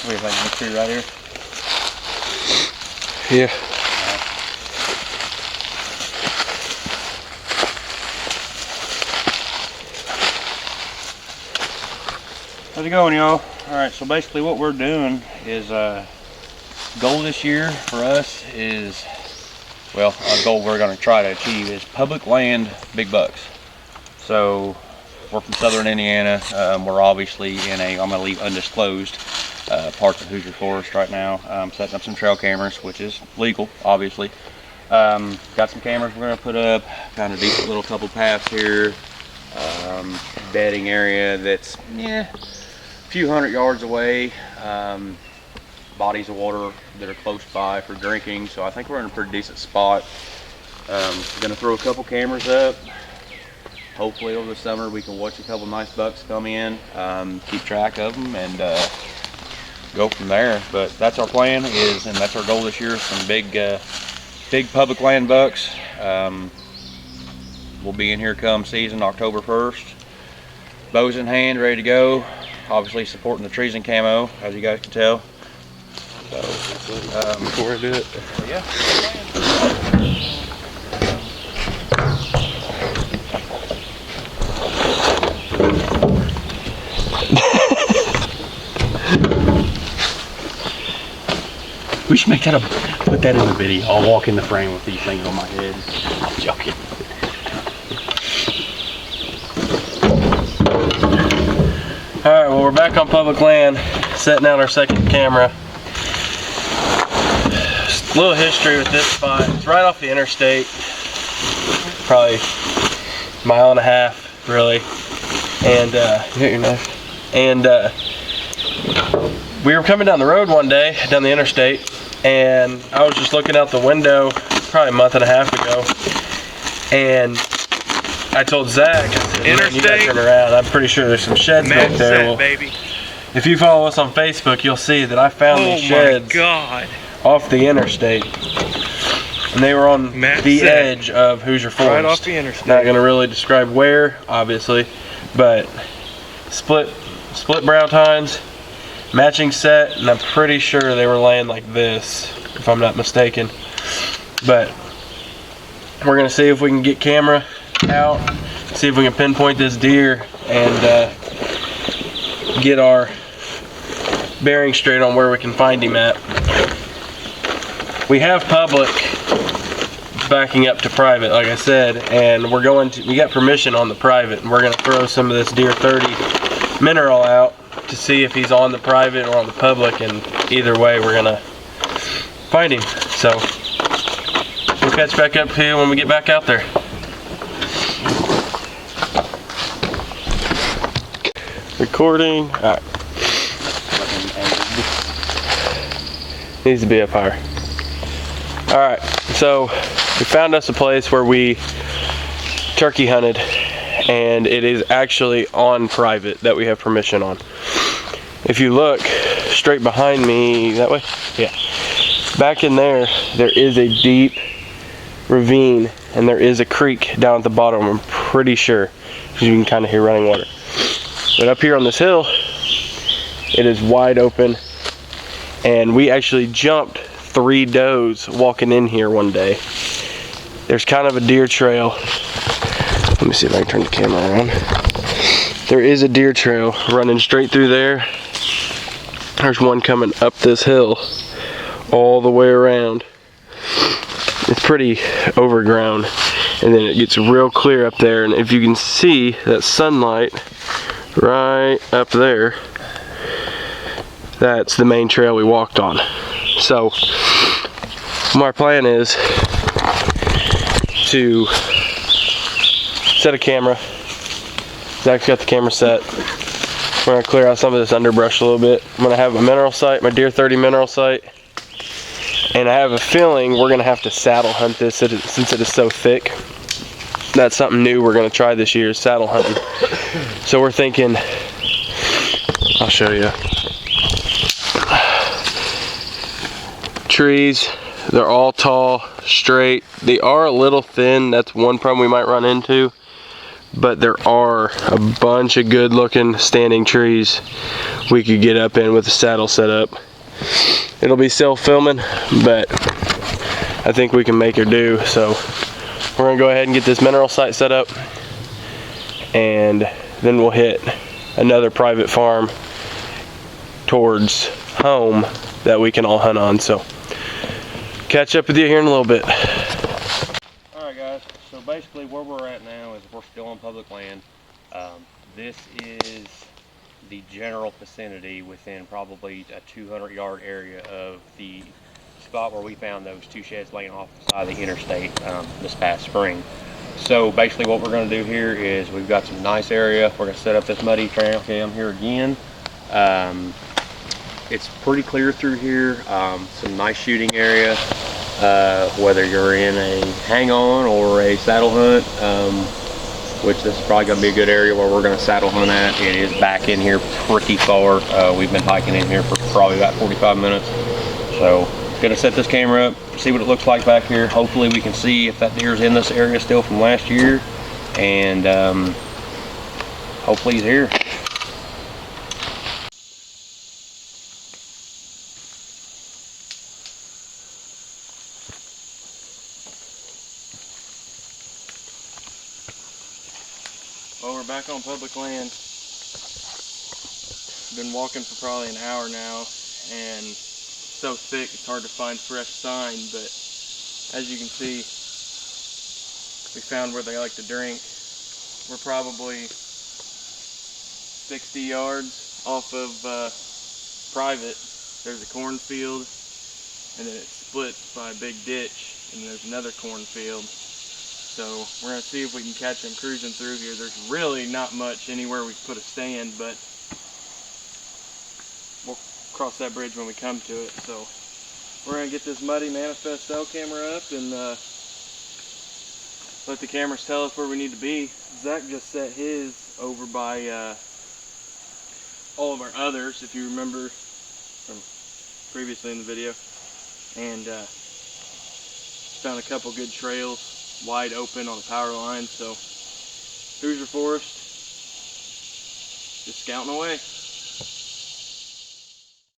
What do you think? This tree right here? Yeah. How's it going, y'all? Alright, so basically what we're doing is goal this year for us is, well, a goal we're going to try to achieve is public land big bucks. So we're from southern Indiana. We're obviously in a, I'm going to leave undisclosed parts of Hoosier Forest right now. Setting up some trail cameras, which is legal, obviously. Got some cameras we're going to put up. Found a decent little couple paths here. Bedding area that's, yeah, a few hundred yards away. Bodies of water that are close by for drinking. So I think we're in a pretty decent spot. Going to throw a couple cameras up. Hopefully over the summer we can watch a couple nice bucks come in, keep track of them, and go from there. But that's our plan, and that's our goal this year. Some big public land bucks. We'll be in here come season, October 1st. Bows in hand, ready to go. Obviously supporting the trees and camo, as you guys can tell. So, Before I do it. Yeah. We should make that put that in the video. I'll walk in the frame with these things on my head. I'm joking. Alright, well, we're back on public land, setting out our second camera. Just a little history with this spot. It's right off the interstate. Probably a mile and a half, really. And you hit your knife. And we were coming down the road one day, down the interstate, and I was just looking out the window probably a month and a half ago, and I told Zach, I said, "Man, you gotta turn around. I'm pretty sure there's some sheds back there." Well, baby. if you follow us on Facebook, you'll see that I found these sheds off the interstate, and they were on the edge of Hoosier Forest. Right off the interstate. Not gonna really describe where, obviously, but split brow tines. Matching set, and I'm pretty sure they were laying like this, if I'm not mistaken. But we're gonna see if we can get camera out, see if we can pinpoint this deer, and get our bearing straight on where we can find him at. We have public backing up to private, like I said, and we got permission on the private, and we're gonna throw some of this Deer 30 mineral out to see if he's on the private or on the public, and either way we're gonna find him. So we'll catch back up here when we get back out there. Recording. Alright. Needs to be up higher. Alright, so we found us a place where we turkey hunted, and it is actually on private that we have permission on. If you look straight behind me, that way, yeah, back in there is a deep ravine, and there is a creek down at the bottom, I'm pretty sure, because you can kind of hear running water. But up here on this hill, it is wide open, and we actually jumped 3 does walking in here one day. There's kind of a deer trail. Let me see if I can turn the camera around. There is a deer trail running straight through there. There's one coming up this hill all the way around. It's pretty overgrown, and then it gets real clear up there, and if you can see that sunlight right up there, that's the main trail we walked on. So my plan is to set a camera. Zach's got the camera set. We're gonna clear out some of this underbrush a little bit. I'm gonna have a mineral sight, my Deer 30 mineral sight, and I have a feeling we're gonna have to saddle hunt this since it is so thick. That's something new we're gonna try this year, is saddle hunting. So we're thinking, I'll show you. Trees, they're all tall, straight. They are a little thin. That's one problem we might run into. but there are a bunch of good looking standing trees we could get up in with the saddle set up. It'll be self-filming, but I think we can make her do. So we're gonna go ahead and get this mineral site set up, and then we'll hit another private farm towards home that we can all hunt on. So catch up with you here in a little bit. Alright guys, so basically where we're at now is we're still on public land. This is the general vicinity within probably a 200-yard area of the spot where we found those two sheds laying off the side of the interstate this past spring. So basically what we're going to do here is we've got some nice area. We're going to set up this muddy trail cam here again. It's pretty clear through here, some nice shooting area, whether you're in a hang-on or a saddle hunt, which this is probably going to be a good area where we're going to saddle hunt at. It is back in here pretty far. We've been hiking in here for probably about 45 minutes. So going to set this camera up, see what it looks like back here. Hopefully we can see if that deer's in this area still from last year, and hopefully he's here. Well, we're back on public land. Been walking for probably an hour now, and it's so thick it's hard to find fresh sign, but as you can see, we found where they like to drink. We're probably 60 yards off of private. There's a cornfield, and then it splits by a big ditch, and there's another cornfield. So we're going to see if we can catch them cruising through here. There's really not much anywhere we can put a stand, but we'll cross that bridge when we come to it. So we're going to get this muddy manifesto camera up and let the cameras tell us where we need to be. Zach just set his over by all of our others, if you remember from previously in the video, and found a couple good trails wide open on the power line. So Hoosier Forest, just scouting away.